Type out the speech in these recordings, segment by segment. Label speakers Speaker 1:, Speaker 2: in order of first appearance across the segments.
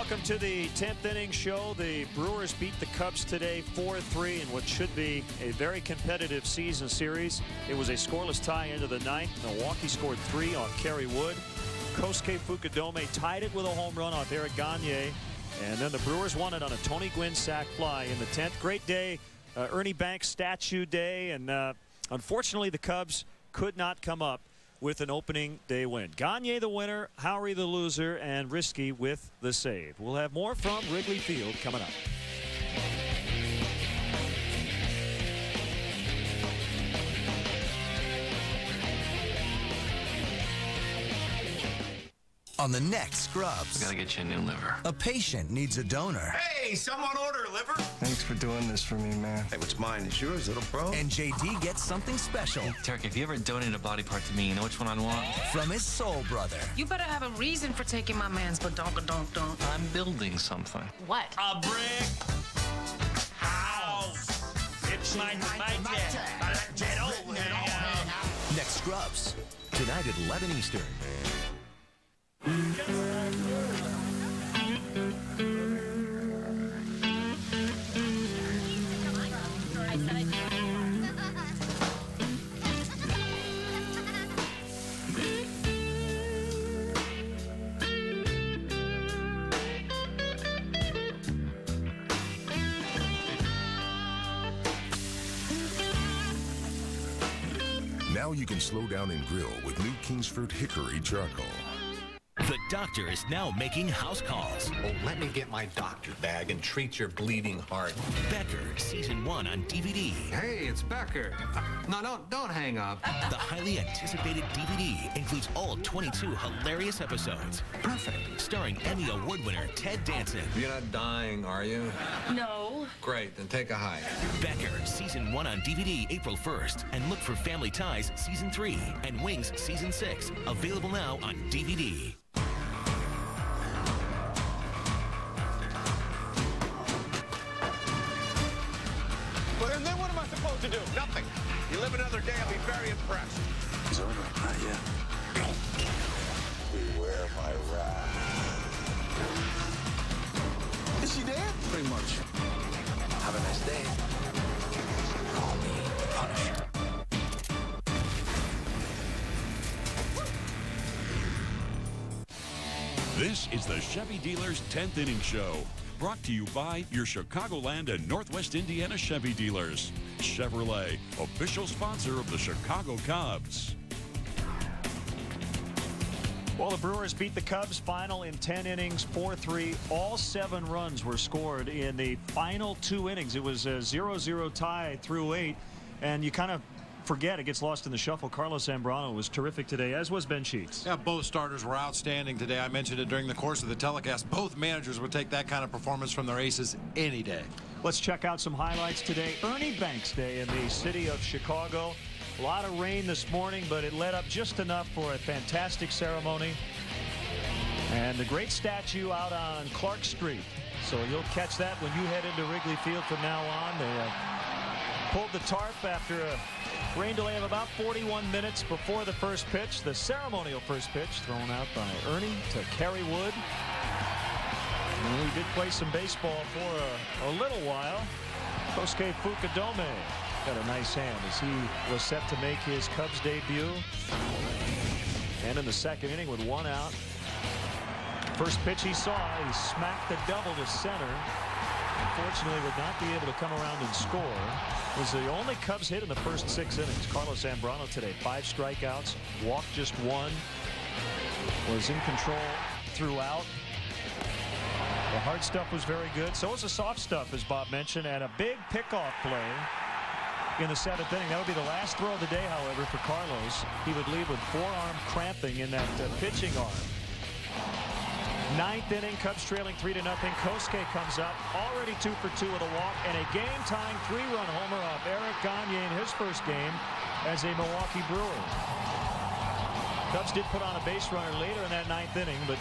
Speaker 1: Welcome to the 10th inning show. The Brewers beat the Cubs today 4-3 in what should be a very competitive season series. It was a scoreless tie into the ninth. Milwaukee scored 3 on Kerry Wood. Kosuke Fukudome tied it with a home run off Eric Gagne. And then the Brewers won it on a Tony Gwynn sac fly in the 10th. Great day. Ernie Banks statue day. And unfortunately, the Cubs could not come up with an opening day win. Gagne the winner, Howery the loser, and Risky with the save. We'll have more from Wrigley Field coming up.
Speaker 2: On the next Scrubs.
Speaker 3: We gotta get you a new liver.
Speaker 2: A patient needs a donor.
Speaker 4: Hey, someone order a liver?
Speaker 5: Thanks for doing this for me, man.
Speaker 4: Hey, what's mine is yours, little bro.
Speaker 2: And JD gets something special.
Speaker 3: Tarek, if you ever donate a body part to me, you know which one I'd want?
Speaker 2: From his soul brother.
Speaker 6: You better have a reason for taking my man's badonka-donk-donk.
Speaker 3: I'm building something.
Speaker 6: What?
Speaker 7: A brick house. It's my
Speaker 2: Next Scrubs. Tonight at 11 Eastern.
Speaker 8: Now you can slow down and grill with new Kingsford Hickory Charcoal.
Speaker 9: The doctor is now making house calls.
Speaker 10: Oh, let me get my doctor bag and treat your bleeding heart.
Speaker 9: Becker, Season 1 on DVD.
Speaker 10: Hey, it's Becker. No, don't hang up.
Speaker 9: The highly anticipated DVD includes all 22 hilarious episodes.
Speaker 10: Perfect.
Speaker 9: Starring Emmy Award winner Ted Danson.
Speaker 10: You're not dying, are you?
Speaker 6: No.
Speaker 10: Great, then take a hike.
Speaker 9: Becker, Season 1 on DVD April 1st. And look for Family Ties Season 3 and Wings Season 6. Available now on DVD.
Speaker 4: And then what am I supposed to do? Nothing. You live another day, I'll be very impressed.
Speaker 5: It's over. Not yet.
Speaker 4: Beware my wrath. Is she dead?
Speaker 5: Pretty much.
Speaker 4: Have a nice day.
Speaker 2: Call me Punisher.
Speaker 11: This is the Chevy Dealers 10th Inning Show. Brought to you by your Chicagoland and Northwest Indiana Chevy dealers. Chevrolet, official sponsor of the Chicago Cubs.
Speaker 1: Well, the Brewers beat the Cubs final in 10 innings, 4-3. All 7 runs were scored in the final 2 innings. It was a 0-0 tie through 8. And you kind of forget, it gets lost in the shuffle. Carlos Zambrano was terrific today, as was Ben Sheets.
Speaker 12: Yeah, both starters were outstanding today. I mentioned it during the course of the telecast. Both managers would take that kind of performance from their aces any day.
Speaker 1: Let's check out some highlights today. Ernie Banks Day in the city of Chicago. A lot of rain this morning, but it let up just enough for a fantastic ceremony. And the great statue out on Clark Street. So you'll catch that when you head into Wrigley Field from now on. They pulled the tarp after a rain delay of about 41 minutes before the first pitch. The ceremonial first pitch thrown out by Ernie to Kerry Wood. And we did play some baseball for a little while. Kosuke Fukudome got a nice hand as he was set to make his Cubs debut. And in the second inning with 1 out. First pitch he saw, he smacked the double to center. Unfortunately, would not be able to come around and score. It was the only Cubs hit in the first 6 innings. Carlos Zambrano today, 5 strikeouts, walked just 1, was in control throughout. The hard stuff was very good. So was the soft stuff, as Bob mentioned, and a big pickoff play in the 7th inning. That would be the last throw of the day, however, for Carlos. He would leave with forearm cramping in that pitching arm. 9th inning, Cubs trailing 3-0. Kosuke comes up, already 2 for 2 with a walk and a game-tying 3-run homer off Eric Gagne in his first game as a Milwaukee Brewer. Cubs did put on a base runner later in that 9th inning, but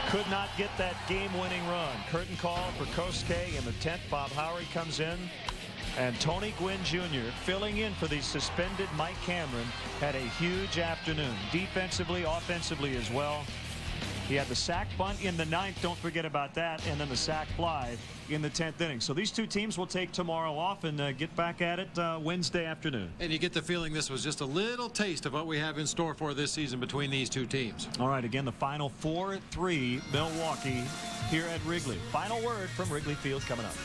Speaker 1: could not get that game-winning run. Curtain call for Kosuke in the 10th. Bob Howery comes in, and Tony Gwynn Jr. filling in for the suspended Mike Cameron had a huge afternoon, defensively, offensively as well. He had the sack bunt in the 9th. Don't forget about that. And then the sack fly in the 10th inning. So these two teams will take tomorrow off and get back at it Wednesday afternoon.
Speaker 12: And you get the feeling this was just a little taste of what we have in store for this season between these two teams.
Speaker 1: All right, again, the final 4-3 Milwaukee here at Wrigley. Final word from Wrigley Field coming up.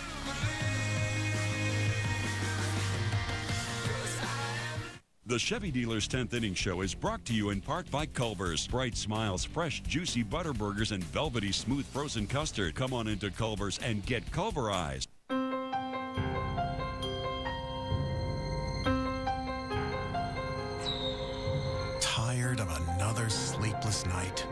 Speaker 11: The Chevy Dealers 10th Inning Show is brought to you in part by Culver's. Bright Smiles, fresh, juicy butter burgers, and velvety smooth frozen custard. Come on into Culver's and get Culverized.
Speaker 13: Tired of another sleepless night?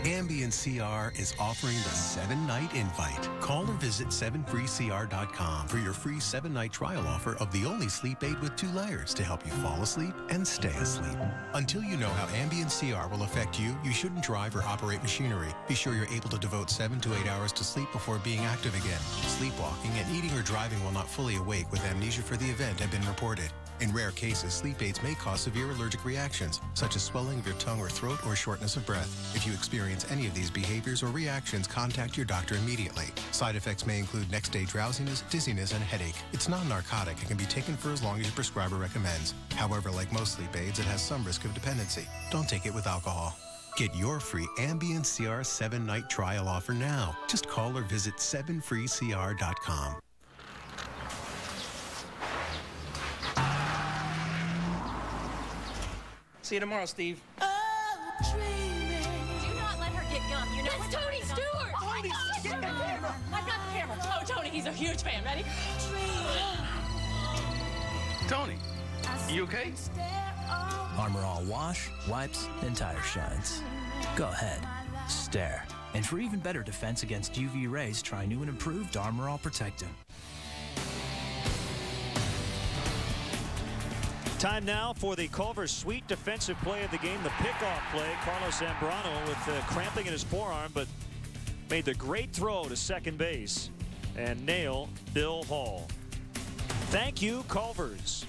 Speaker 13: Ambient CR is offering the 7-night invite. Call or visit 7freecr.com for your free 7-night trial offer of the only sleep aid with 2 layers to help you fall asleep and stay asleep. Until you know how Ambient CR will affect you, you shouldn't drive or operate machinery. Be sure you're able to devote 7 to 8 hours to sleep before being active again. Sleepwalking and eating or driving while not fully awake with amnesia for the event have been reported. In rare cases, sleep aids may cause severe allergic reactions, such as swelling of your tongue or throat or shortness of breath. If you experience any of these behaviors or reactions, contact your doctor immediately. Side effects may include next-day drowsiness, dizziness, and headache. It's non-narcotic and can be taken for as long as your prescriber recommends. However, like most sleep aids, it has some risk of dependency. Don't take it with alcohol. Get your free Ambient CR 7-night trial offer now. Just call or visit 7freecr.com.
Speaker 14: See you tomorrow, Steve.
Speaker 15: Do not let her get gum. You know that's Tony Stewart.
Speaker 14: Tony, get the camera.
Speaker 15: I've got the camera. Oh, Tony, he's a huge fan. Ready?
Speaker 14: Tony, you okay?
Speaker 16: Armor All wash, wipes, and tire shines. Go ahead, stare. And for even better defense against UV rays, try new and improved Armor All Protectant.
Speaker 1: Time now for the Culver's sweet defensive play of the game, the pickoff play. Carlos Zambrano with cramping in his forearm, but made the great throw to second base and nail Bill Hall. Thank you, Culver's.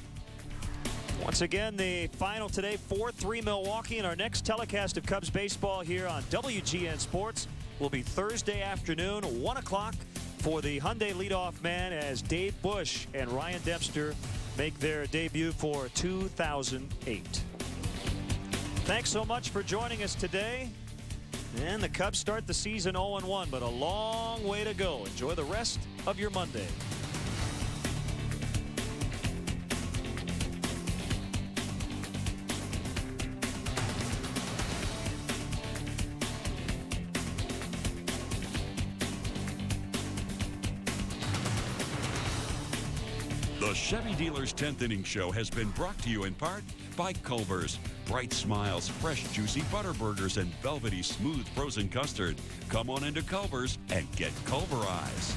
Speaker 1: Once again, the final today, 4-3 Milwaukee, and our next telecast of Cubs baseball here on WGN Sports will be Thursday afternoon, 1 o'clock, for the Hyundai leadoff man as Dave Bush and Ryan Dempster make their debut for 2008. Thanks so much for joining us today. And the Cubs start the season 0-1, but a long way to go. Enjoy the rest of your Monday.
Speaker 11: The Chevy Dealers 10th Inning Show has been brought to you in part by Culver's. Bright Smiles, fresh, juicy butter burgers, and velvety, smooth frozen custard. Come on into Culver's and get Culverized.